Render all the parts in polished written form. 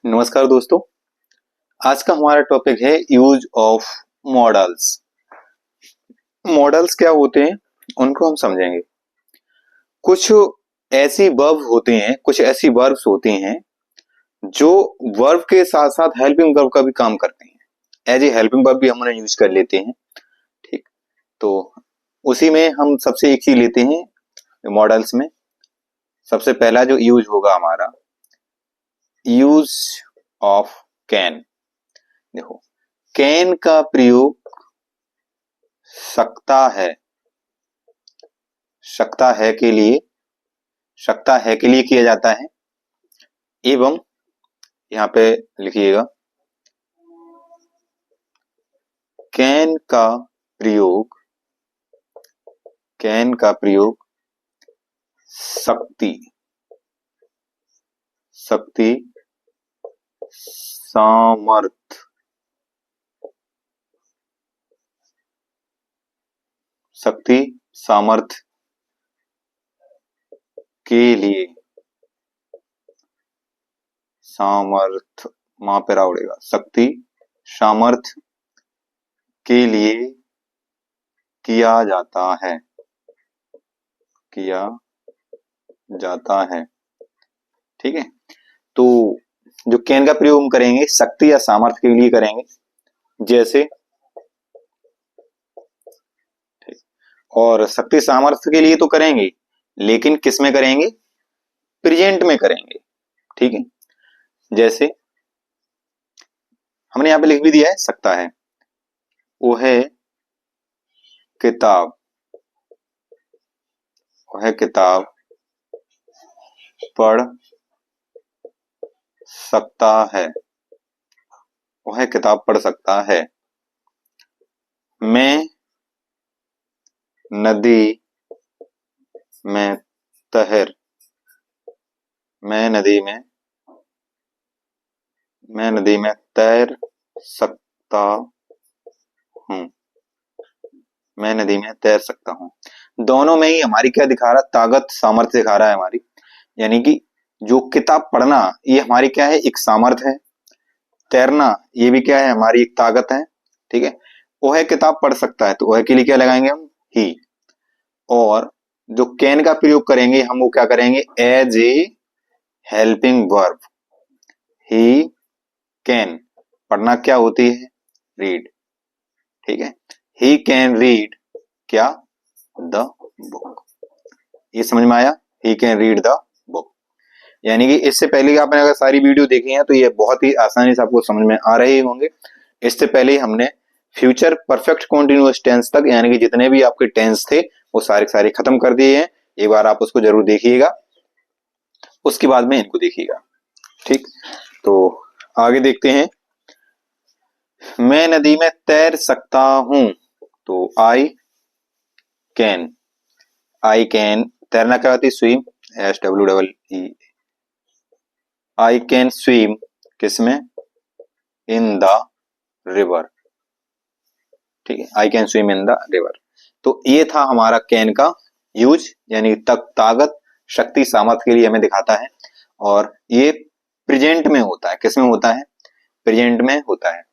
नमस्कार दोस्तों। आज का हमारा टॉपिक है यूज ऑफ मॉडल्स। मॉडल्स क्या होते हैं उनको हम समझेंगे। कुछ ऐसी ऐसी वर्ब्स होते हैं जो वर्ब के साथ साथ हेल्पिंग वर्ब का भी काम करते हैं। एज ए हेल्पिंग वर्ब भी हम उन्हें यूज कर लेते हैं। ठीक, तो उसी में हम सबसे एक चीज लेते हैं मॉडल्स में। सबसे पहला जो यूज होगा हमारा यूज ऑफ कैन। देखो, कैन का प्रयोग सकता है के लिए किया जाता है एवं यहां पे लिखिएगा कैन का प्रयोग शक्ति सामर्थ्य के लिए शक्ति सामर्थ्य के लिए किया जाता है। ठीक है, तो जो कैन का प्रयोग हम करेंगे शक्ति या सामर्थ्य के लिए करेंगे। जैसे और शक्ति सामर्थ्य के लिए तो करेंगे, लेकिन किस में करेंगे? प्रेजेंट में करेंगे। ठीक है, जैसे हमने यहां पे लिख भी दिया है सकता है। वह किताब पढ़ सकता है। वह किताब पढ़ सकता है। मैं नदी में तैर सकता हूँ। मैं नदी में तैर सकता हूँ। दोनों में ही हमारी क्या दिखा रहा? ताकत सामर्थ्य दिखा रहा है हमारी। यानी कि जो किताब पढ़ना ये हमारी क्या है? एक सामर्थ्य है। तैरना ये भी क्या है? हमारी एक ताकत है। ठीक है, वह किताब पढ़ सकता है तो वह के लिए क्या लगाएंगे हम? ही। और जो कैन का प्रयोग करेंगे हम वो क्या करेंगे? As a helping verb. He can, पढ़ना क्या होती है? रीड। ठीक है, ही कैन रीड क्या? The book. ये समझ में आया? He can read the book. यानी कि इससे पहले आपने अगर सारी वीडियो देखी है तो ये बहुत ही आसानी से आपको समझ में आ रहे होंगे। इससे पहले हमने फ्यूचर परफेक्ट कॉन्टिन्यूअस टेंस तक यानी कि जितने भी आपके टेंस थे वो सारे खत्म कर दिए हैं। एक बार आप उसको जरूर देखिएगा, उसके बाद में इनको देखिएगा। ठीक, तो आगे देखते हैं। मैं नदी में तैर सकता हूं तो आई कैन तैरना क्या होती है? Swim. SWEE। I can swim किसमें? In the river. ठीक है, I can swim in the river. तो ये था हमारा कैन का यूज, यानी ताकत शक्ति सामर्थ्य के लिए हमें दिखाता है। और ये प्रेजेंट में होता है। किस में होता है? प्रेजेंट में होता है।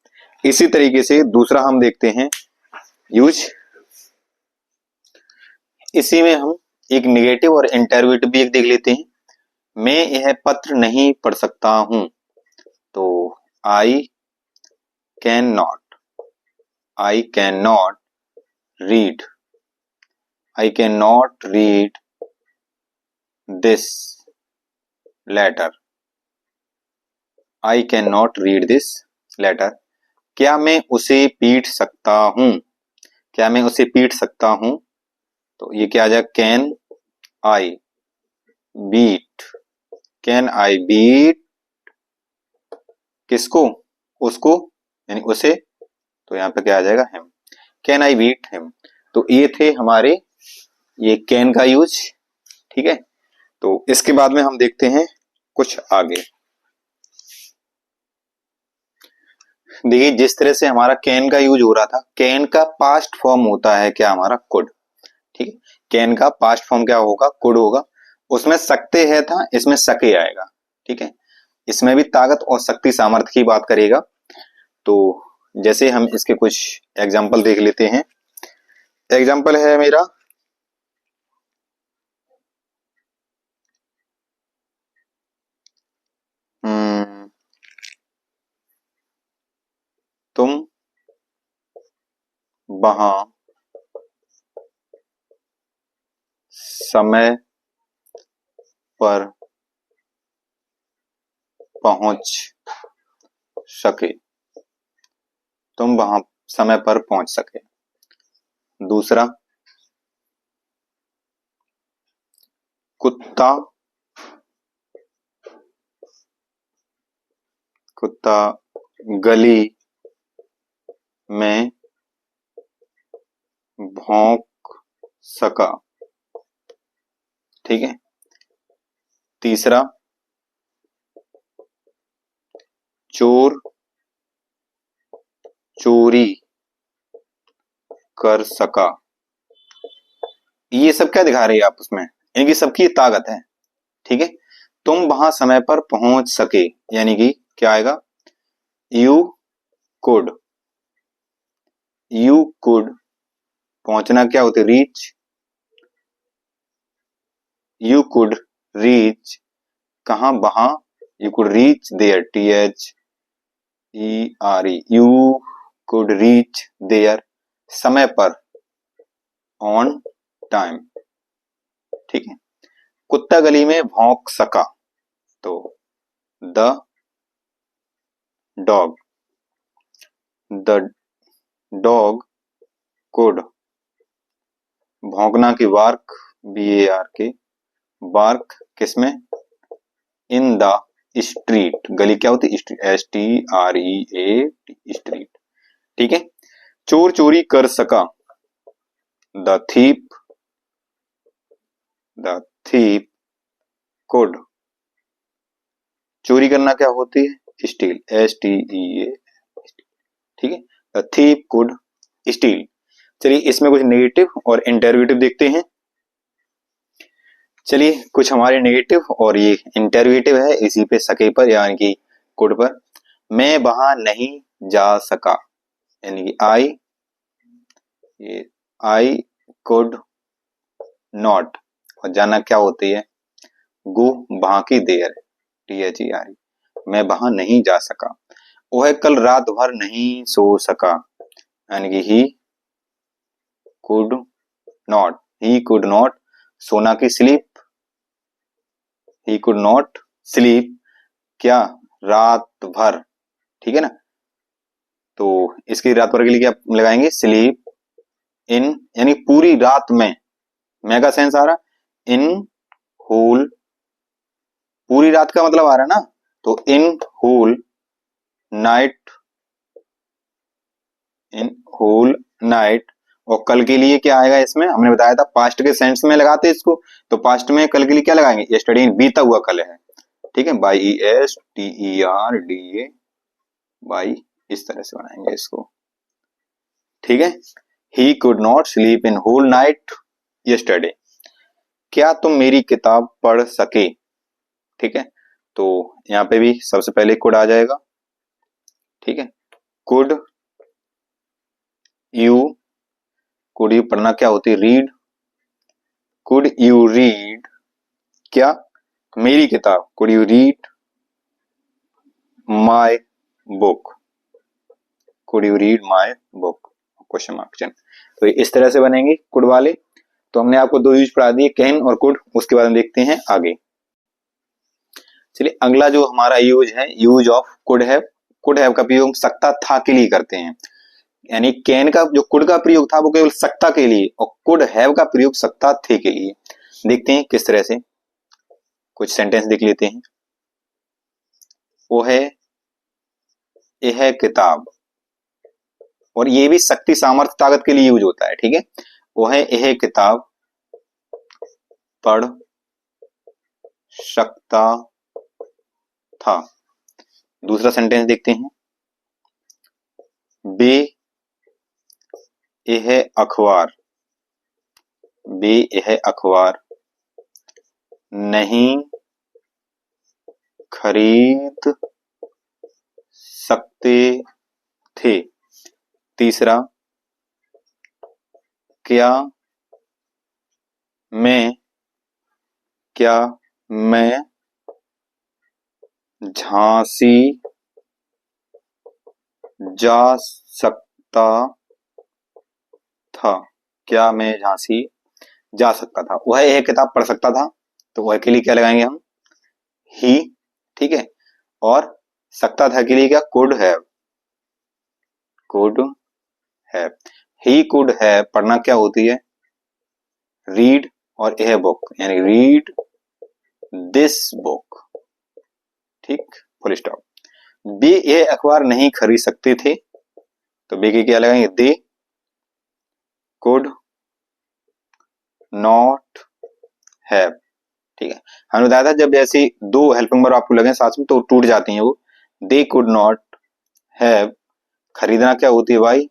इसी तरीके से दूसरा हम देखते हैं यूज। इसी में हम एक निगेटिव और इंटरवेटिव भी एक देख लेते हैं। मैं यह पत्र नहीं पढ़ सकता हूं तो I can not read this letter. I can not read this letter. क्या मैं उसे पीट सकता हूं? तो ये क्या आ जाएगा? कैन आई बीट किसको? उसको, यानी उसे। तो यहाँ पे क्या आ जाएगा? Him. Can I beat him. तो ये थे हमारे ये कैन का यूज। ठीक है, तो इसके बाद में हम देखते हैं कुछ आगे। देखिए, जिस तरह से हमारा कैन का यूज हो रहा था, कैन का पास्ट फॉर्म होता है क्या? हमारा कुड। ठीक है, कैन का पास्ट फॉर्म क्या होगा? कुड होगा। उसमें सकते है था, इसमें सके आएगा। ठीक है, इसमें भी ताकत और शक्ति सामर्थ्य की बात करेगा। तो जैसे हम इसके कुछ एग्जाम्पल देख लेते हैं। एग्जाम्पल है मेरा तुम वहां समय पर पहुंच सके। तुम वहां समय पर पहुंच सके। दूसरा, कुत्ता कुत्ता गली में भौंक सका। ठीक है। तीसरा, चोर चोरी कर सका। ये सब क्या दिखा रही है आप उसमें, इनकी सबकी ताकत है। ठीक है। तुम वहां समय पर पहुंच सके, यानी कि क्या आएगा, यू कुड। यू कुड, पहुंचना क्या होती, रीच। यू कुड रीच, कहां, वहां। You could reach there, THERE। You could reach there, समय पर, ऑन टाइम। ठीक है। कुत्ता गली में भौंक सका, तो the dog the dog could. भौंकना की बार्क, BARK, बार्क किसमें, इन द स्ट्रीट। गली क्या होती, STREAT, स्ट्रीट। ठीक है। चोर चोरी कर सका, द थीप कुड। चोरी करना क्या होती है, स्टील, STEA। ठीक है। The thief could steel. चलिए इसमें कुछ नेगेटिव और इंटरव्यूटिव देखते हैं। चलिए कुछ हमारे नेगेटिव और ये इंटरव्यूटिव है इसी पे, सके पर यानी कि कुड पर। मैं वहां नहीं जा सका, यानी कि आई कुड नॉट। और जाना क्या होती है, गो, वहां की देर, THERE। मैं वहां नहीं जा सका। वह कल रात भर नहीं सो सका, यानी कि कुड ही कुड नॉट, सोना की sleep. He could not sleep, क्या, रात भर। ठीक है ना। तो इसकी रात भर के लिए क्या लगाएंगे, स्लीप इन, यानी पूरी रात में। मैं का सेंस आ रहा, इन होल, पूरी रात का मतलब आ रहा है ना, तो in whole night, in whole night. और कल के लिए क्या आएगा, इसमें हमने बताया था पास्ट के सेंस में लगाते इसको, तो पास्ट में कल के लिए क्या लगाएंगे, यस्टरडे, बीता हुआ कल है। ठीक है, BYESTERDA, बाई, इस तरह से बनाएंगे इसको। ठीक है। He could not sleep in whole night yesterday. क्या तुम मेरी किताब पढ़ सके। ठीक है। तो यहाँ पे भी सबसे पहले कुड आ जाएगा। ठीक है। कुड यू, कुड यू पढ़ना क्या होती है, रीड। कुड यू रीड, क्या, मेरी किताब, could you read my book. Could you read my book, question mark चिन्ह। तो इस तरह से बनेंगे कुड वाले। तो हमने आपको दो यूज पढ़ा दिए, कैन और कुड। उसके बाद हम देखते हैं आगे। चलिए अगला जो हमारा यूज है, use of could have. Could have का प्रयोग सकता था के लिए करते हैं, यानी कैन का जो कुड का प्रयोग था वो केवल सकता के लिए, और कुड हैव का प्रयोग सकता थे के लिए। देखते हैं किस तरह से, कुछ सेंटेंस देख लेते हैं। वो है यह किताब, और ये भी शक्ति सामर्थ्य ताकत के लिए यूज होता है। ठीक है। वो है यह किताब पढ़ सकता था। दूसरा सेंटेंस देखते हैं। बे यह अखबार, बे यह अखबार नहीं खरीद सकते थे। तीसरा, क्या मैं झांसी जा सकता था। क्या मैं झांसी जा सकता था, वह यह किताब पढ़ सकता था, तो वह के लिए क्या लगाएंगे हम, ही। ठीक है, और सकता था के लिए क्या, could have. He could have पढ़ना क्या होती है, रीड, और यह बुक यानी रीड दिस बुक। ठीक, फुल स्टॉप। बे यह अखबार नहीं खरीद सकते थे, तो बे के क्या लगाएंगे, दे कुड नॉट हैव। ठीक है, हमने बताया था जब ऐसे दो हेल्पिंग वर्ब आपको लगे साथ में तो टूट जाती हैं वो। दे कुड नॉट हैव, खरीदना क्या होती है, वाई,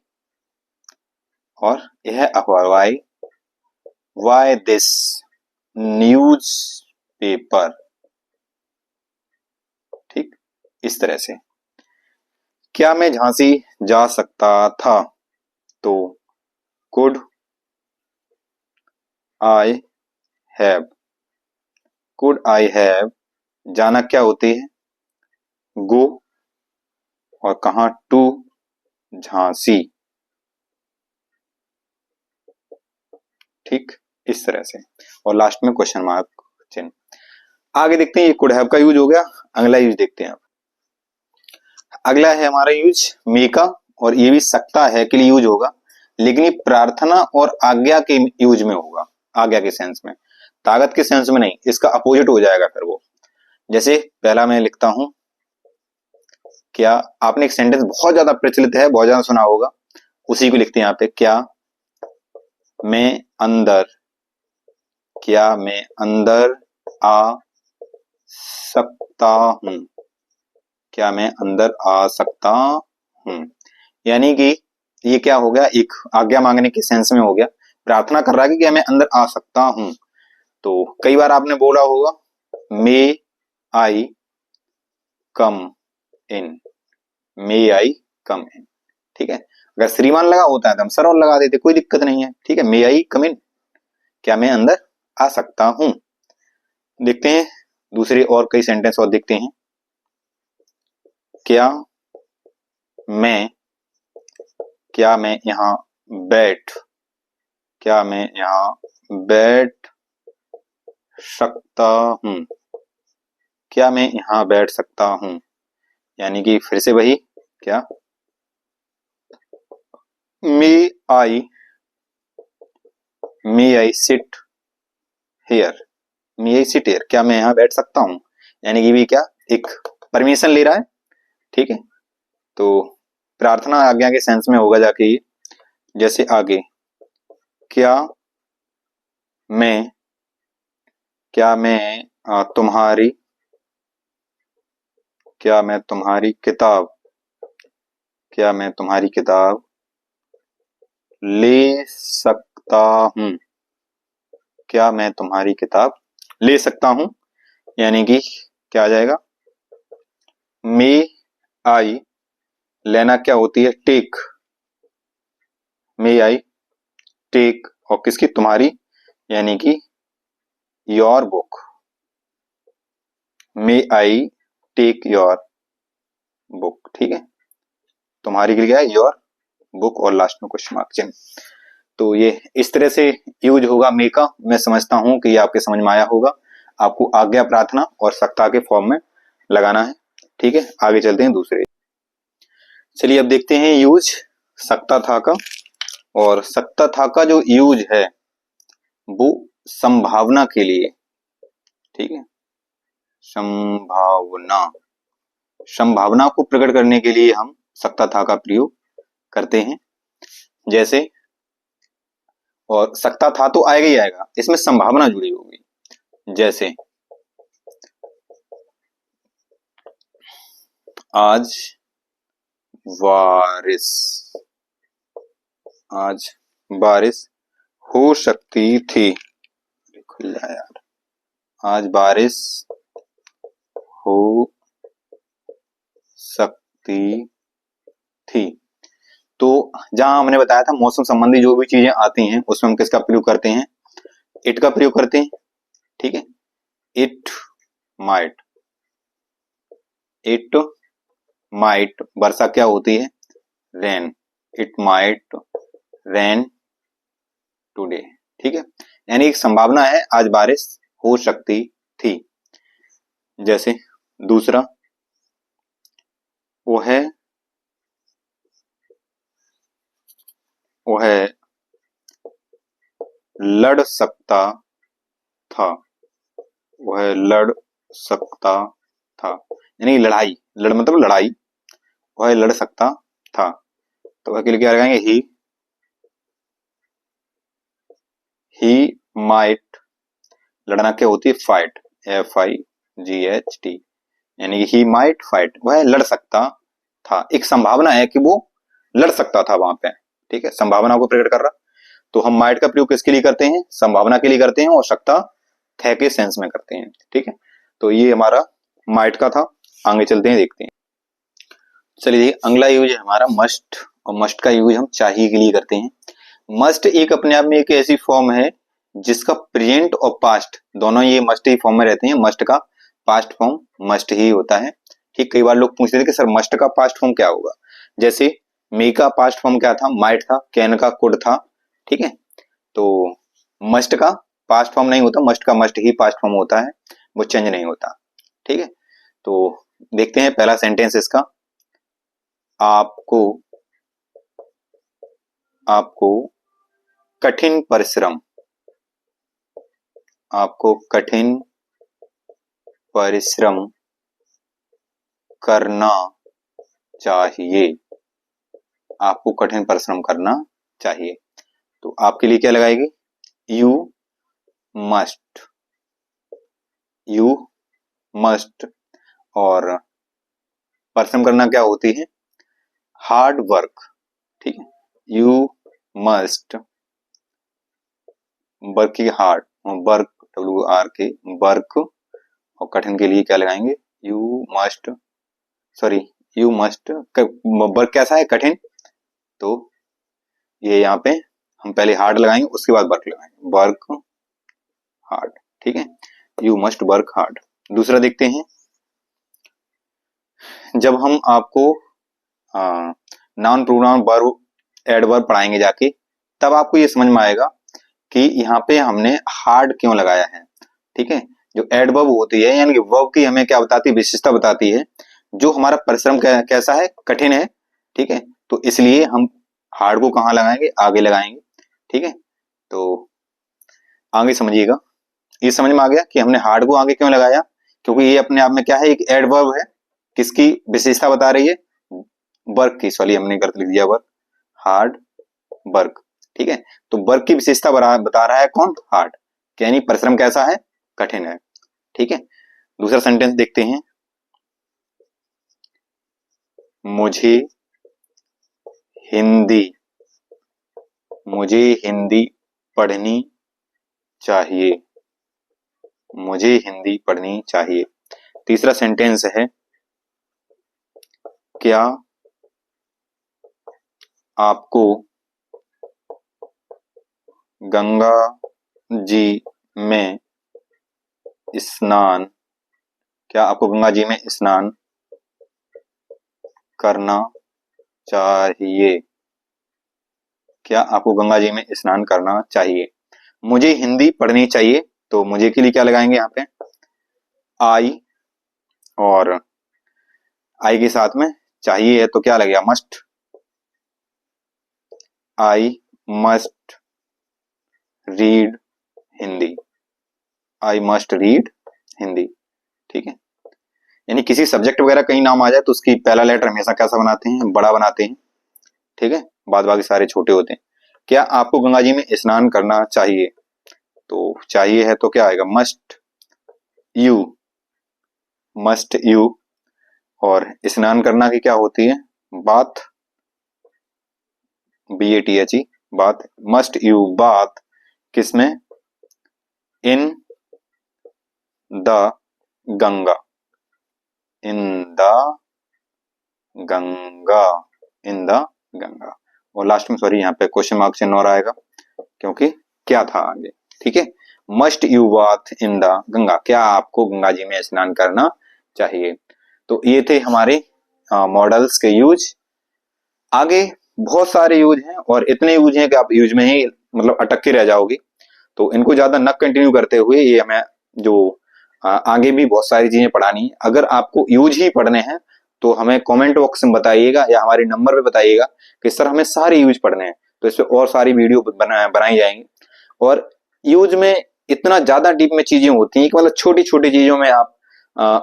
और यह अखबार, वाई दिस न्यूज पेपर। ठीक, इस तरह से। क्या मैं झांसी जा सकता था, तो could I have. Could I have, जाना क्या होती है, गो, और कहा, टू झांसी। ठीक, इस तरह से, और लास्ट में क्वेश्चन मार्क चिन्ह। आगे देखते हैं, ये कुड हैव का यूज हो गया, अगला यूज देखते हैं। अगला है हमारा यूज मे का, और ये भी सकता है के लिए यूज होगा, लेकिन ये प्रार्थना और आज्ञा के यूज में होगा, आज्ञा के सेंस में, ताकत के सेंस में नहीं, इसका अपोजिट हो जाएगा फिर वो। जैसे पहला मैं लिखता हूं, क्या, आपने एक सेंटेंस बहुत ज्यादा प्रचलित है, बहुत ज्यादा सुना होगा, उसी को लिखते हैं यहाँ पे, मैं अंदर क्या मैं अंदर आ सकता हूं। क्या मैं अंदर आ सकता हूं, यानी कि ये क्या हो गया, एक आज्ञा मांगने के सेंस में हो गया, प्रार्थना कर रहा है कि क्या मैं अंदर आ सकता हूं। तो कई बार आपने बोला होगा, मे आई कम इन, मे आई कम इन। ठीक है, अगर श्रीमान लगा होता है तो हम सर और लगा देते, कोई दिक्कत नहीं है। ठीक है, मे आई कम इन, क्या मैं अंदर आ सकता हूं। देखते हैं दूसरे और कई सेंटेंस और देखते हैं। क्या मैं यहाँ बैठ क्या मैं यहाँ बैठ सकता हूं। क्या मैं यहाँ बैठ सकता हूं, यानी कि फिर से वही, क्या may I sit here. May I sit here, क्या मैं यहाँ बैठ सकता हूं, यानी कि भी क्या, एक परमिशन ले रहा है। ठीक है, तो प्रार्थना आज्ञा के सेंस में होगा जाके ये। जैसे आगे, क्या मैं तुम्हारी किताब ले सकता हूं। क्या मैं तुम्हारी किताब ले सकता हूं, यानी कि क्या आ जाएगा, मे आई, लेना क्या होती है, टेक। मे आई टेक, और किसकी, तुम्हारी, यानी कि your book. May I take your book. ठीक है, तुम्हारी के लिए क्या है, योर बुक, और लास्ट में क्वेश्चन मार्क चिन्ह। तो ये इस तरह से यूज होगा मे का। मैं समझता हूं कि ये आपके समझ में आया होगा। आपको आज्ञा, प्रार्थना और सत्ता के फॉर्म में लगाना है। ठीक है, आगे चलते हैं दूसरे। चलिए अब देखते हैं यूज सकता था का। और सकता था का जो यूज है वो संभावना के लिए। ठीक है, संभावना को प्रकट करने के लिए हम सकता था का प्रयोग करते हैं। जैसे, और सकता था तो आएगा ही आएगा, इसमें संभावना जुड़ी होगी। जैसे, आज बारिश हो सकती थी। खुल यार, आज बारिश हो सकती थी। तो जहां हमने बताया था मौसम संबंधी जो भी चीजें आती हैं उसमें हम किसका प्रयोग करते हैं, इट का प्रयोग करते हैं। ठीक है, इट माइट, इट माइट, वर्षा क्या होती है, rain, it might rain today. ठीक है, यानी एक संभावना है आज बारिश हो सकती थी। जैसे दूसरा, वह वह लड़ सकता था, वह लड़ सकता था, यानी लड़ाई, लड़ मतलब लड़ाई, वह लड़ सकता था। तो वह के लिए क्या लगाएंगे, ही माइट, लड़ना क्या होती है, फाइट, FIGHT, यानी ही माइट फाइट, वह लड़ सकता था। एक संभावना है कि वो लड़ सकता था वहां पे। ठीक है, संभावना को प्रकट कर रहा। तो हम माइट का प्रयोग किसके लिए करते हैं, संभावना के लिए करते हैं, और सकता थे के सेंस में करते हैं। ठीक है, तो ये हमारा माइट का था। आगे चलते हैं, देखते हैं। चलिए, अगला यूज है हमारा मस्ट, और मस्ट का यूज हम चाहिए के लिए करते हैं। मस्ट एक अपने आप में एक ऐसी फॉर्म है जिसका प्रेजेंट और पास्ट दोनों ये मस्ट ही फॉर्म में रहते हैं। मस्ट का पास्ट फॉर्म मस्ट ही होता है। ठीक, कई बार लोग पूछते थे कि सर मस्ट का पास्ट फॉर्म क्या होगा। जैसे मे का पास्ट फॉर्म क्या था, माइट था, कैन का कुड था। ठीक है, तो मस्ट का पास्ट फॉर्म नहीं होता, मस्ट का मस्ट ही पास्ट फॉर्म होता है, वो चेंज नहीं होता। ठीक है, तो देखते हैं पहला सेंटेंस इसका, आपको आपको कठिन परिश्रम, आपको कठिन परिश्रम करना चाहिए, आपको कठिन परिश्रम करना चाहिए। तो आपके लिए क्या लगाएगी, यू मस्ट, यू मस्ट, और परिश्रम करना क्या होती है, हार्ड वर्क। ठीक है, you must work, hard, work, WRK, work, और कठिन के लिए क्या लगाएंगे, you must, sorry, you must, work कैसा है, कठिन, तो ये यहाँ पे हम पहले हार्ड लगाएंगे उसके बाद वर्क लगाएंगे, वर्क हार्ड। ठीक है, यू मस्ट वर्क हार्ड। दूसरा देखते हैं, जब हम आपको नाउन प्रोनाउन वर्ब एडवर्ब पढ़ाएंगे जाके, तब आपको ये समझ में आएगा कि यहाँ पे हमने हार्ड क्यों लगाया है। ठीक है, जो एडवर्ब होती है यानी कि वर्ब की हमें क्या बताती है, विशेषता बताती है, जो हमारा परिश्रम कैसा है, कठिन है। ठीक है, तो इसलिए हम हार्ड को कहाँ लगाएंगे, आगे लगाएंगे। ठीक है, तो आगे समझिएगा, ये समझ में आ गया कि हमने हार्ड को आगे क्यों लगाया, क्योंकि ये अपने आप में क्या है, एक एडवर्ब है, किसकी विशेषता बता रही है, वर्क की, सॉरी हमने गलत लिख दिया, वर्क, हार्ड वर्क। ठीक है, तो वर्क की विशेषता बता रहा है कौन, हार्ड, यानी परिश्रम कैसा है, कठिन है। ठीक है, दूसरा सेंटेंस देखते हैं, मुझे हिंदी, मुझे हिंदी पढ़नी चाहिए, मुझे हिंदी पढ़नी चाहिए। तीसरा सेंटेंस है, क्या आपको गंगा जी में स्नान, क्या आपको गंगा जी में स्नान करना चाहिए, क्या आपको गंगा जी में स्नान करना चाहिए। मुझे हिंदी पढ़नी चाहिए, तो मुझे के लिए क्या लगाएंगे यहाँ पे, आई, और आई के साथ में चाहिए है तो क्या लगेगा, must, I must read Hindi, I must read Hindi. ठीक है, यानी किसी सब्जेक्ट वगैरह कहीं नाम आ जाए तो उसकी पहला लेटर हमेशा कैसा बनाते हैं, बड़ा बनाते हैं। ठीक है, बाद बाकी सारे छोटे होते हैं। क्या आपको गंगा जी में स्नान करना चाहिए, तो चाहिए है तो क्या आएगा, मस्ट यू, मस्ट यू, और स्नान करना की क्या होती है, bath, BATHE, bath, must you bath, किसमें, in the Ganga, in the Ganga, in the Ganga. और लास्ट में सॉरी यहाँ पे क्वेश्चन मार्क चिन्ह और आएगा क्योंकि क्या था आगे, ठीक है। Must you bath in the Ganga, क्या आपको गंगा जी में स्नान करना चाहिए। तो ये थे हमारे मॉडल्स के यूज। आगे बहुत सारे यूज हैं और इतने यूज हैं कि आप यूज में ही मतलब अटक के रह जाओगे। तो इनको ज्यादा न कंटिन्यू करते हुए ये हमें जो आगे भी बहुत सारी चीजें पढ़ानी है। अगर आपको यूज ही पढ़ने हैं तो हमें कमेंट बॉक्स में बताइएगा या हमारे नंबर पे बताइएगा कि सर हमें सारे यूज पढ़ने हैं, तो इस पे और सारी वीडियो बनाई जाएंगी। और यूज में इतना ज्यादा डीप में चीजें होती हैं कि मतलब छोटी छोटी चीजों में आप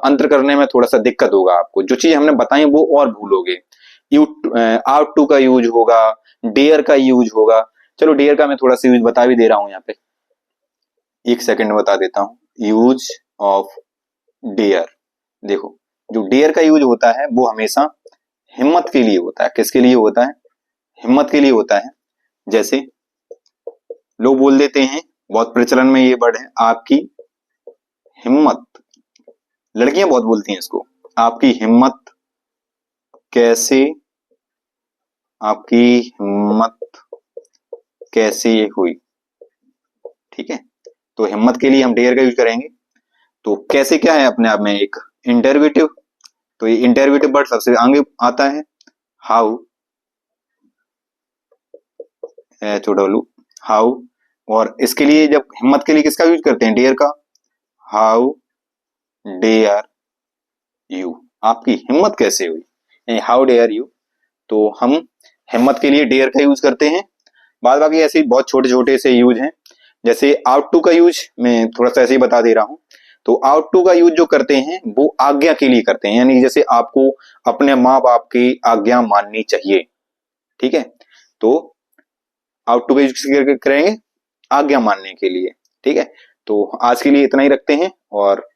अंतर करने में थोड़ा सा दिक्कत होगा आपको, जो चीज हमने बताई वो और भूलोगे। यू आउट टू का यूज होगा, डेयर का यूज होगा। चलो डेयर का मैं थोड़ा सा यूज बता भी दे रहा हूं यहाँ पे, एक सेकंड में बता देता हूँ। यूज ऑफ डेयर, देखो जो डेयर का यूज होता है वो हमेशा हिम्मत के लिए होता है। किसके लिए होता है? हिम्मत के लिए होता है। जैसे लोग बोल देते हैं, बहुत प्रचलन में ये वर्ड है, आपकी हिम्मत, लड़कियां बहुत बोलती हैं इसको, आपकी हिम्मत कैसे, आपकी हिम्मत कैसे हुई, ठीक है। तो हिम्मत के लिए हम डेयर का यूज करेंगे। तो कैसे क्या है अपने आप में एक इंटरवेटिव, तो ये इंटरवेटिव वर्ड सबसे आगे आता है। How, W, how. और इसके लिए जब हिम्मत के लिए किसका यूज करते हैं? डेयर का। हाउ डेयर यू, आपकी हिम्मत कैसे हुई, हाउ डेयर यू। तो हम हिम्मत के लिए डेयर का यूज करते हैं। बाद बाकी ऐसे बहुत छोटे छोटे से यूज हैं। जैसे आउट टू का यूज मैं थोड़ा सा ऐसे ही बता दे रहा हूं। तो आउट टू का यूज जो करते हैं वो आज्ञा के लिए करते हैं, यानी जैसे आपको अपने माँ बाप की आज्ञा माननी चाहिए, ठीक है। तो आउट टू का यूज करेंगे आज्ञा मानने के लिए, ठीक है। तो आज के लिए इतना ही रखते हैं और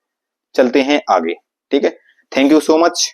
चलते हैं आगे, ठीक है। Thank you so much.